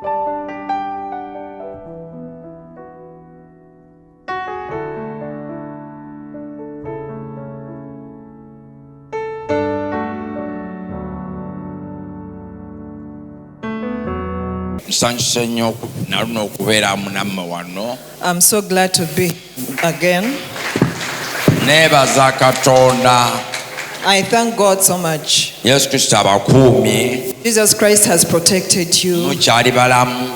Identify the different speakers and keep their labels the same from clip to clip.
Speaker 1: I'm
Speaker 2: so glad to be again. I thank God so much. Jesus Christ has protected you.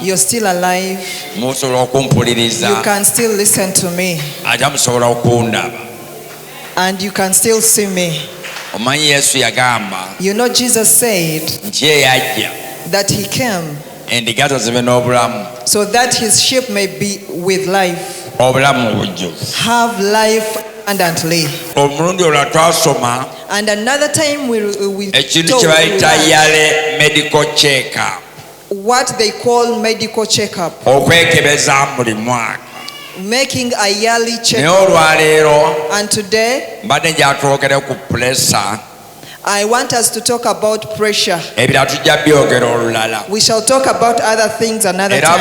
Speaker 2: You're still alive. You can still listen to me. And you can still see me. You know, Jesus said that he came so that his sheep may be with life, have life abundantly. And another time we talk
Speaker 1: medical check-up,
Speaker 2: what they call medical check-up, making a yearly check-up. And today I want us to talk about pressure. We shall talk about other things another time.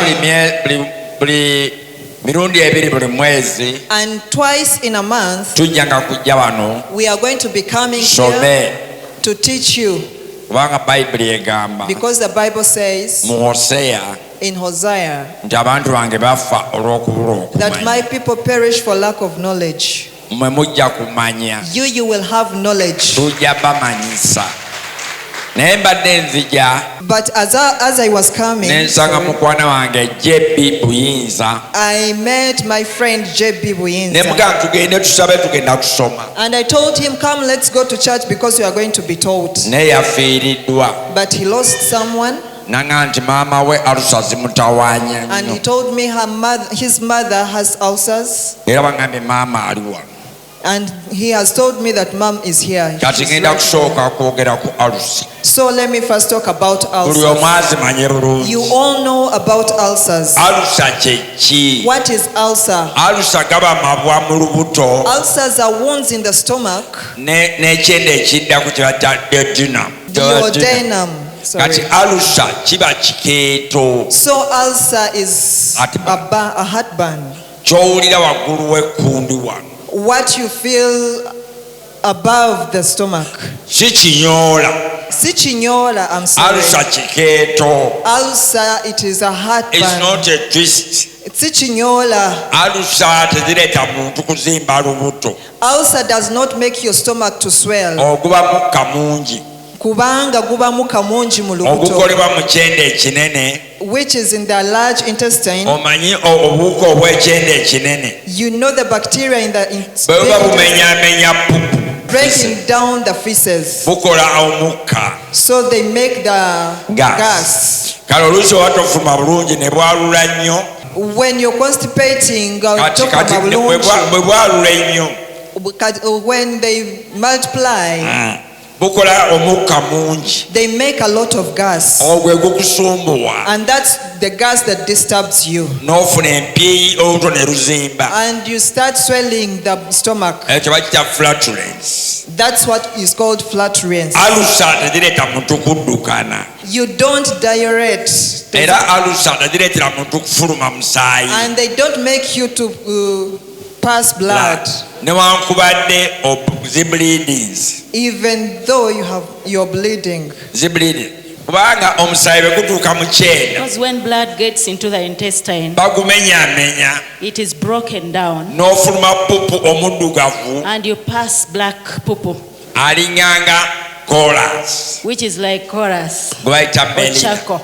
Speaker 2: And twice in a month, we are going to be coming here to teach you. Because the Bible says in Hosea that my people perish for lack of knowledge. You will have knowledge. But as I was coming, I met my friend JB Buyinza. And I told him, come, let's go to church because you are going to be taught. But he lost someone. And he told me his mother has ulcers. And he has told me that mom is here. So let me first talk about ulcers. You all know about ulcers. What is ulcer? Ulcers are wounds in the stomach. Duodenum. Sorry. So ulcer is a heartburn. What you feel above the stomach. Sichinyola, I'm sorry. Ulcer, it is a heartburn.
Speaker 1: It's not a twist.
Speaker 2: Sichinyola. Ulcer does not make your stomach to swell. Kubanga gubamu kamungi mu lubuto, which is in the large intestine. You know the bacteria in the intestine breaking down the feces, so they make the gas. When you're constipating, when they multiply, they make a lot of gas, and that's the gas that disturbs you, and you start swelling the stomach. That's what is called flatulence. You don't diurete, and they don't make you to pass blood. Even though you're bleeding.
Speaker 3: Because when blood gets into the intestine, it is broken down, and you pass black pupu, which is like chorus or charcoal.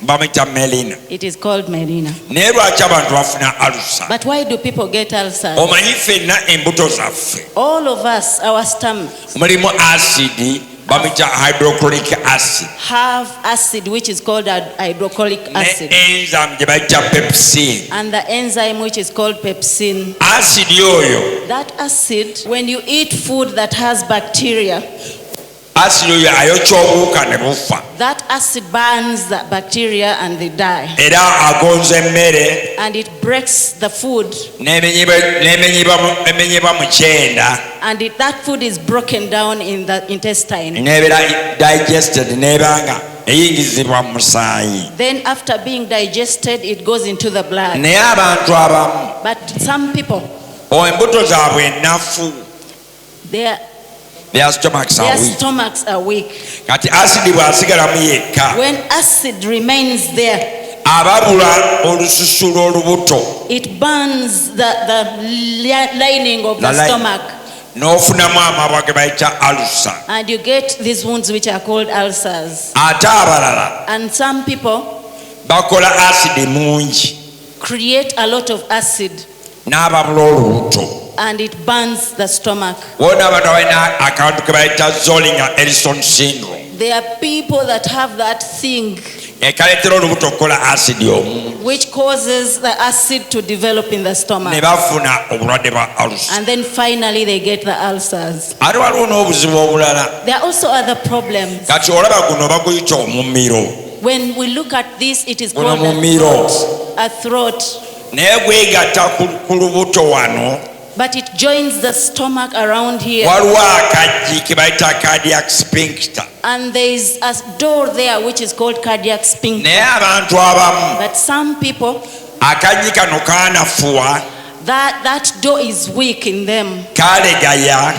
Speaker 3: It is called melina. But why do people get ulcers? All of us, our stomachs have acid, which is called hydrochloric acid, and the enzyme which is called pepsin. That acid, when you eat food that has bacteria, that acid burns the bacteria and they die. And it breaks the food. And that food is broken down in the intestine.
Speaker 1: eyingizibwa mu musaayi.
Speaker 3: Then after being digested, it goes into the blood.
Speaker 1: Naye abantu abamu
Speaker 3: But some people,
Speaker 1: embuto zaabwe ennafu,
Speaker 3: their
Speaker 1: stomachs are weak. Kati acid bw'asigalamu yekka,
Speaker 3: when acid remains there,
Speaker 1: ababula olususu lw'olubuto,
Speaker 3: it burns the lining of the stomach.
Speaker 1: N'ofunamu amabwa ge bayita ulcer.
Speaker 3: And you get these wounds which are called ulcers.
Speaker 1: Ate abalala
Speaker 3: And some people
Speaker 1: bakola acid mungi,
Speaker 3: create a lot of acid,
Speaker 1: n'ababula olubuto.
Speaker 3: and it burns the stomach.
Speaker 1: Wona abantu abalina akantu ke bayita Zollinger-Ellison syndrome.
Speaker 3: There are people that have that thing
Speaker 1: Ekaleetera olubuto okukola acid omungi,
Speaker 3: which causes the acid to develop in the
Speaker 1: ne
Speaker 3: stomach.
Speaker 1: bafuna obulwadde bwa ulcer.
Speaker 3: And then finally they get the ulcers.
Speaker 1: Ate waliwo n'obuzibu obulala.
Speaker 3: There are also other problems.
Speaker 1: Kati olaba guno baguyita omumiro.
Speaker 3: When we look at this, it is
Speaker 1: Guno
Speaker 3: called
Speaker 1: mumiro.
Speaker 3: a throat.
Speaker 1: Naye gwegatta ku lubuto wano,
Speaker 3: But it joins the stomach around here.
Speaker 1: waliwo akaggi ke bayita cardiac sphincter.
Speaker 3: And there is a door there which is called cardiac sphincter.
Speaker 1: Naye abantu abamu
Speaker 3: But some people,
Speaker 1: akaggi kano kaanafuwa,
Speaker 3: that door is weak in them.
Speaker 1: kalegaya,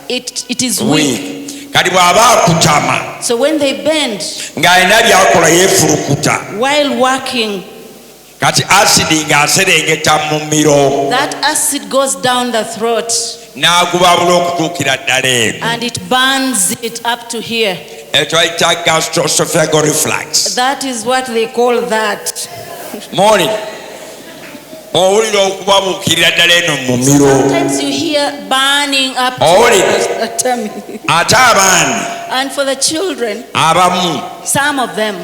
Speaker 3: It is weak.
Speaker 1: kati bw'aba akutama
Speaker 3: So when they bend
Speaker 1: ng'alina byakola yeefulukuta,
Speaker 3: while walking,
Speaker 1: kati asidi ng'aserengeta mu miro,
Speaker 3: that acid goes down the throat
Speaker 1: n'agubabula okutuukira ddala eno.
Speaker 3: and it burns it up to here.
Speaker 1: Ekyo bayita gastroesophageal reflux.
Speaker 3: That is what they call that.
Speaker 1: Morning. Owulira okubabuukirira ddala eno mu miro.
Speaker 3: Sometimes you hear burning up to
Speaker 1: Owulira.
Speaker 3: the tummy.
Speaker 1: Ate abaana
Speaker 3: And for the children,
Speaker 1: abamu,
Speaker 3: some of them,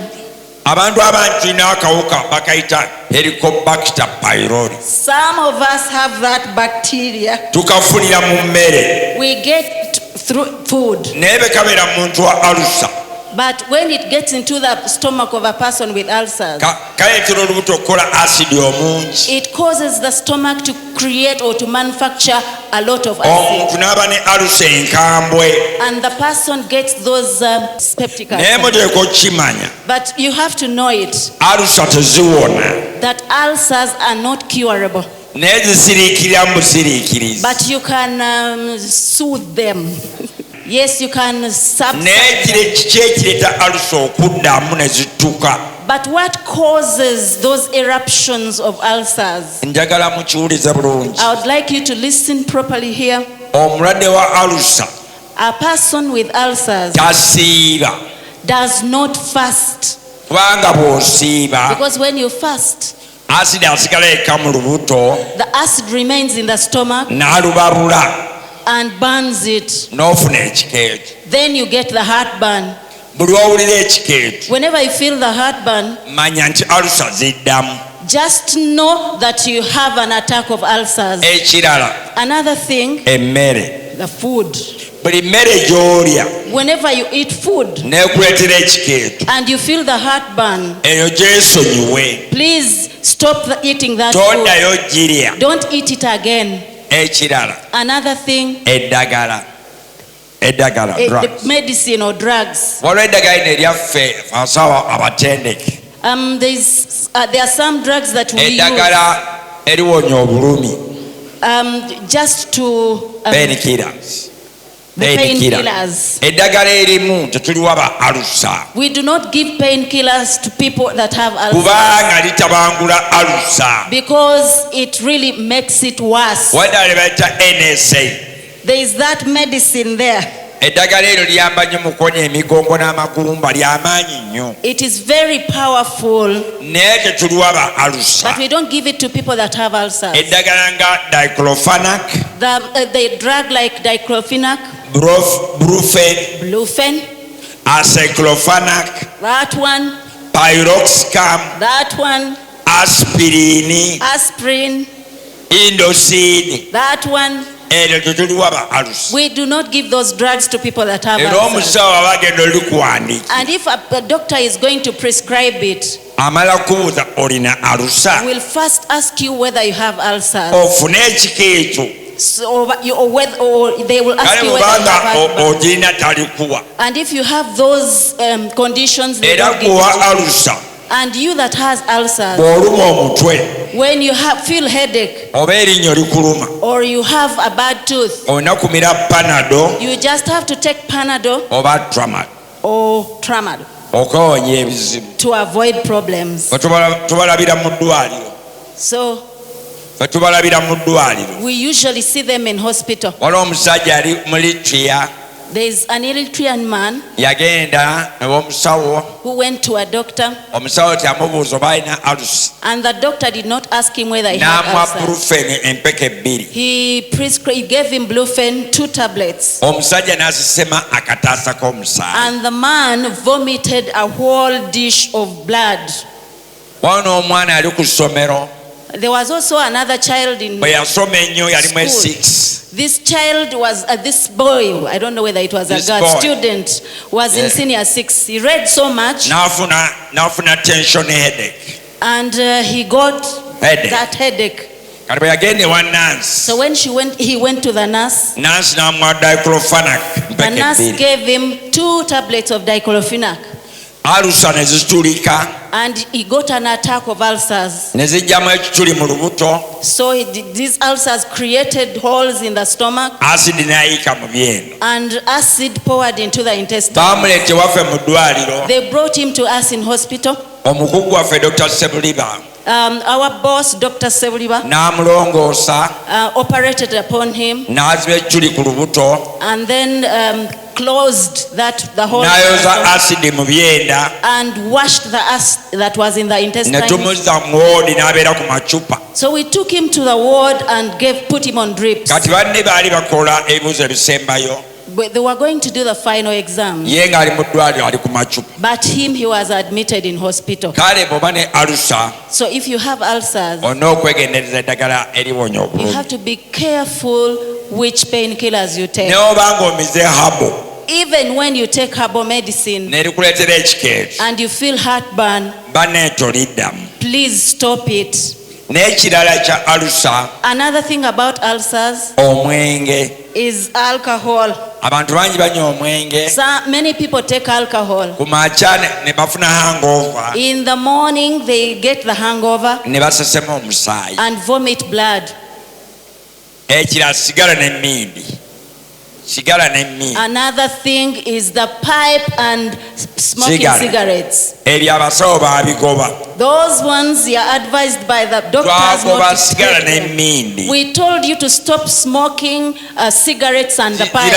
Speaker 1: abantu abangi tulina akawuka bakayita Helicobacter pylori.
Speaker 3: some of us have that bacteria.
Speaker 1: Tukafunira mu mmere.
Speaker 3: We get through food.
Speaker 1: Naye bwe kabeera mu muntu wa ulcer,
Speaker 3: But when it gets into the stomach of a person with ulcers,
Speaker 1: kaleetera olubuto okukola asidi omungi.
Speaker 3: it causes the stomach to create or to manufacture a lot of
Speaker 1: Omuntu
Speaker 3: acid.
Speaker 1: n'aba ne ulcer enkambwe.
Speaker 3: And the person gets those septic
Speaker 1: Naye
Speaker 3: ulcers.
Speaker 1: muteeka okukimanya,
Speaker 3: But you have to know it,
Speaker 1: ulcer teziwona,
Speaker 3: that ulcers are not curable.
Speaker 1: naye zisiriikirira mu busiriikirizi.
Speaker 3: But you can soothe them. Yes, you can subside.
Speaker 1: Naye kiki ekireeta ulcer okuddamu ne zittuka?
Speaker 3: But what causes those eruptions of ulcers?
Speaker 1: Njagala mukiwulize bulungi.
Speaker 3: I would like you to listen properly here.
Speaker 1: Omulwadde wa ulcer
Speaker 3: A person with ulcers
Speaker 1: tasiiba,
Speaker 3: does not fast,
Speaker 1: kubanga bw'osiiba
Speaker 3: because when you fast,
Speaker 1: asidi asigala eka mu lubuto
Speaker 3: the acid remains in the stomach
Speaker 1: n'alubabula
Speaker 3: and burns it.
Speaker 1: n'ofuna ekikeeto.
Speaker 3: Then you get the heartburn.
Speaker 1: Buli owulira ekikeeto
Speaker 3: Whenever you feel the heartburn,
Speaker 1: manya nti ulcer ziddamu.
Speaker 3: just know that you have an attack of ulcers.
Speaker 1: Ekirala,
Speaker 3: Another thing,
Speaker 1: emmere.
Speaker 3: the food.
Speaker 1: Buli mmere gy'olya
Speaker 3: Whenever you eat food
Speaker 1: n'ekuleetera ekikeeto,
Speaker 3: and you feel the heartburn,
Speaker 1: eyo gyesonyiwe,
Speaker 3: please stop eating that food.
Speaker 1: toddayo girya.
Speaker 3: Don't eat it again.
Speaker 1: Ekirala,
Speaker 3: Another thing,
Speaker 1: eddagala drugs.
Speaker 3: the medicine or drugs.
Speaker 1: Waliwo eddagala lino eryaffe abasawo abatendeke,
Speaker 3: There are some drugs that we use
Speaker 1: eddagala eriwonya obulumi,
Speaker 3: just to
Speaker 1: painkillers.
Speaker 3: the painkillers.
Speaker 1: Eddagala erimu tetuliwa ba ulcer
Speaker 3: We do not give painkillers to people that have ulcers
Speaker 1: kubanga litabangula ulcer.
Speaker 3: because it really makes it worse.
Speaker 1: Wadde le bayita NSA.
Speaker 3: There is that medicine there.
Speaker 1: Eddagala eryo liyamba nnyo mu kuwonya emigongo n'amagumba, ly'amaanyi nnyo.
Speaker 3: It is very powerful,
Speaker 1: Naye tetuliwa ba ulcer.
Speaker 3: but we don't give it to people that have ulcers.
Speaker 1: Eddagala nga diclofenac,
Speaker 3: The drug like diclofenac,
Speaker 1: brufen, aceclofenac,
Speaker 3: that one,
Speaker 1: piroxicam,
Speaker 3: that one,
Speaker 1: aspirini,
Speaker 3: aspirin,
Speaker 1: indocin,
Speaker 3: that one.
Speaker 1: eryo tetuliwa ba ulcer.
Speaker 3: We do not give those drugs to people that have
Speaker 1: Era
Speaker 3: ulcers.
Speaker 1: omusawo aba agenda olikuwandiika,
Speaker 3: And if a doctor is going to prescribe it,
Speaker 1: amala kubuuza olina ulcer,
Speaker 3: we'll first ask you whether you have ulcers.
Speaker 1: ofune ekikeeto
Speaker 3: So, or they will ask you whether you have. And if you have those conditions, they don't give it. And you that has ulcers, when you feel headache or you have a bad tooth, you just have to take Panadol or Tramadol to avoid problems. So we usually see them in hospital. There is an Eritrean man who went to a doctor, and the doctor did not ask him whether he had ulcers. He gave him Blufen, 2 tablets. And the man vomited a whole dish of blood. There was also another child in school. This child was, this boy, I don't know whether it was a girl, student, was in senior 6. He read so much. And he got that headache. So when he went to the nurse. The nurse gave him 2 tablets of diclofenac. And he got an attack of ulcers. So these ulcers created holes in the stomach, and acid poured into the intestine. They brought him to us in hospital. Our boss, Dr. Sebuliba, operated upon him, and then closed the whole and washed the acid that was in the intestine. So we took him to the ward and put him on drips. But they were going to do the final exam. But he was admitted in hospital. So if you have ulcers, you have to be careful which painkillers you take. Even when you take herbal medicine and you feel heartburn, please stop it. Another thing about ulcers is alcohol. So many people take alcohol. In the morning they get the hangover and vomit blood. Another thing is the pipe and smoking cigarettes. Those ones you are advised by the doctors not to smoke them. We told you to stop smoking cigarettes and the pipe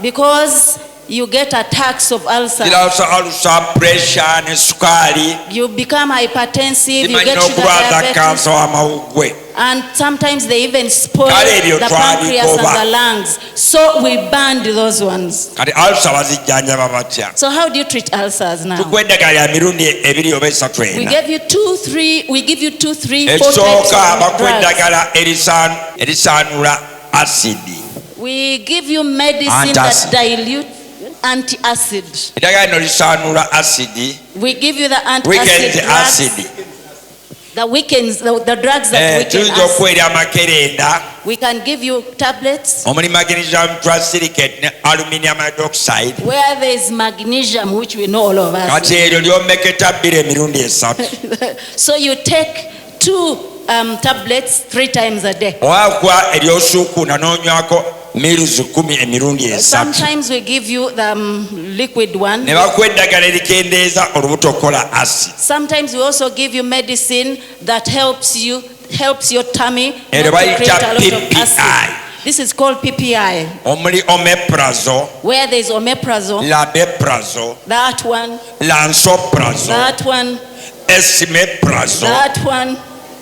Speaker 3: because you get attacks of ulcer. You become hypertensive, you get sugar diabetes, and sometimes they even spoil the pancreas and the lungs. So we banned those ones. So how do you treat ulcers now? We give you 2, 3, 4 types of drugs. We give you medicine that dilute anti-acid. We give you the anti-acid drugs. The drugs that weaken acid. We can give you tablets
Speaker 1: magnesium trisilicate ne aluminium hydroxide.
Speaker 3: Where there is magnesium, which we know all of us. So you take 2 tablets 3 times a day. Sometimes we give you the liquid one. Sometimes we also give you medicine that helps your tummy not to create a lot of acid. This is called PPI. Where there is omeprazole, that one, that one, that one,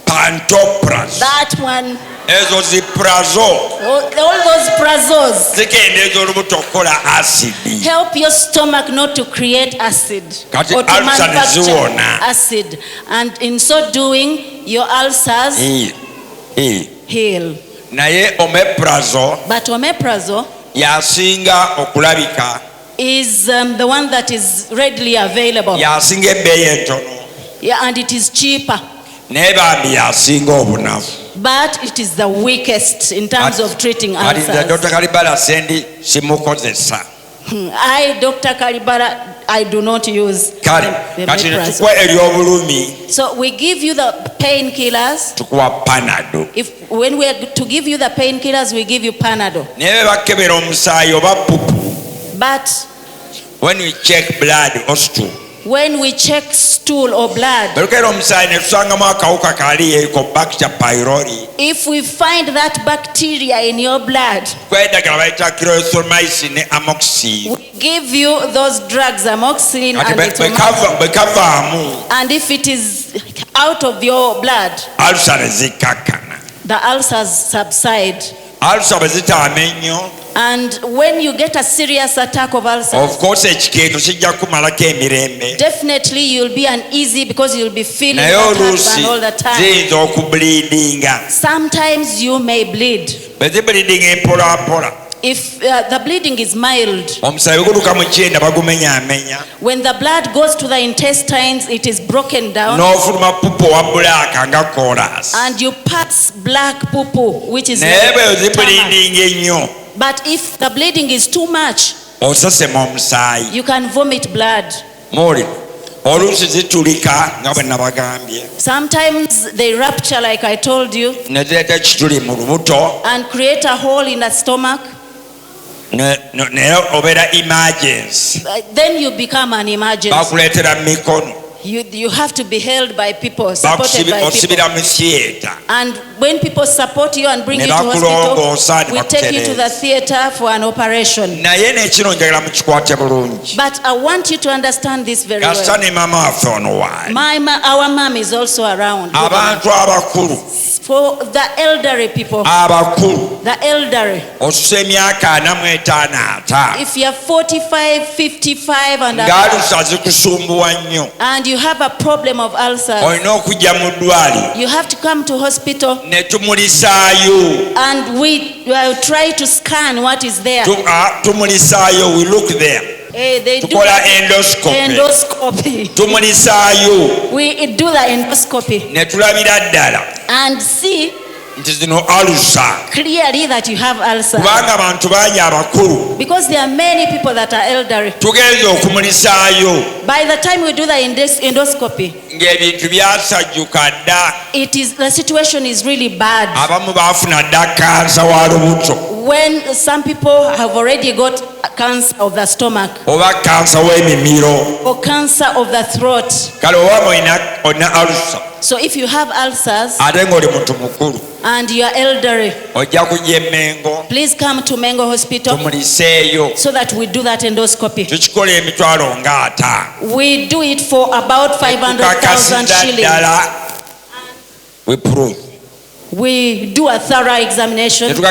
Speaker 3: pantoprazole, that one. All those prazoles help your stomach not to create acid or to manufacture acid, and in so doing your ulcers heal. But omeprazole is the one that is readily available, and it is cheaper. but it is the weakest in terms of treating ulcers.
Speaker 1: Dr. Kalibala sendi simukozesa.
Speaker 3: I, Dr. Kalibala, I do not use the so we give you the painkillers. When we are to give you the painkillers, we give you Panadol. But
Speaker 1: when we check blood or stool,
Speaker 3: when we check stool or blood, if we find that bacteria in your blood, we give you those drugs, amoxicillin and if it is out of your blood, the ulcers subside. And when you get a serious attack of ulcers,
Speaker 1: of course,
Speaker 3: definitely you'll be uneasy because you'll be feeling that heartburn all the time. Sometimes you may bleed. If the bleeding is mild, when the blood goes to the intestines, it is broken down, and you pass black poo, which is but if the bleeding is too much, you can vomit blood. Sometimes they rupture, like I told you, and create a hole in the stomach. Then you become an emergency. You have to be held by people, supported by people. And when people support you and bring you to hospital, we take you to the theater for an operation. But I want you to understand this very well. Our mom is also around. For the elderly people, the elderly, if you are 45, 55 and above, and you have a problem of ulcers, you have to come to hospital and we will try to scan what is there.
Speaker 1: We look there.
Speaker 3: They do endoscopy. We do the endoscopy and see clearly that you have ulcers, because there are many people that are elderly. By the time we do the endoscopy, the situation is really bad. When some people have already got cancer of the stomach or cancer of the throat. So if you have ulcers and you are elderly, please come to Mengo Hospital so that we do that endoscopy. We do it for about 500,000 shillings.
Speaker 1: We prove.
Speaker 3: We do a thorough examination to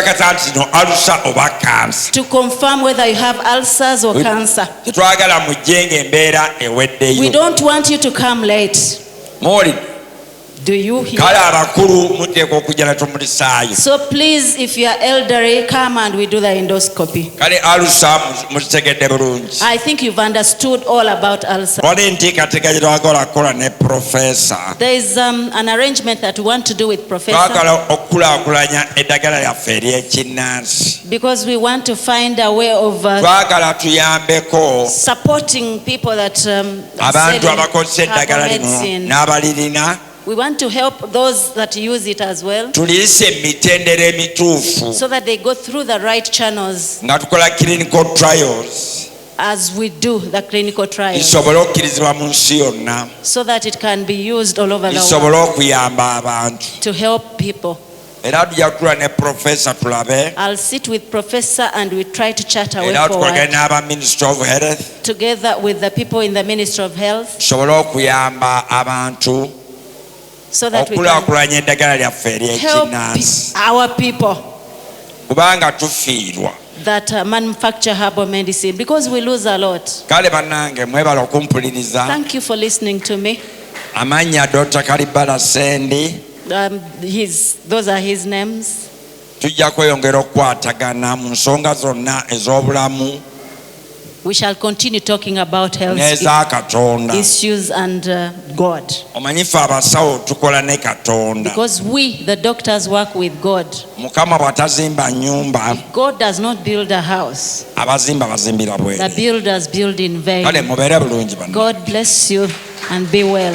Speaker 3: confirm whether you have ulcers or cancer. We don't want you to come late. Do you hear? So please, if you are elderly, come and we do the endoscopy. I think you've understood all about ulcers. There is an arrangement that we want to do with Professor, because we want to find a way of supporting people that have medicine. We want to help those that use it as well, so that they go through the right channels as we do the clinical trials, so that it can be used all over the world to help people. I'll sit with Professor and we try to chat away forward together with the people in the Ministry of Health, so that we can help our people that manufacture herbal medicine, because we lose a lot. Thank you for listening to me.
Speaker 1: Dr. Kalibala Sendi.
Speaker 3: Those are his names. We shall continue talking about health issues and God. Because we, the doctors, work with God. If God does not build a house, the builders build in vain. God bless you and be well.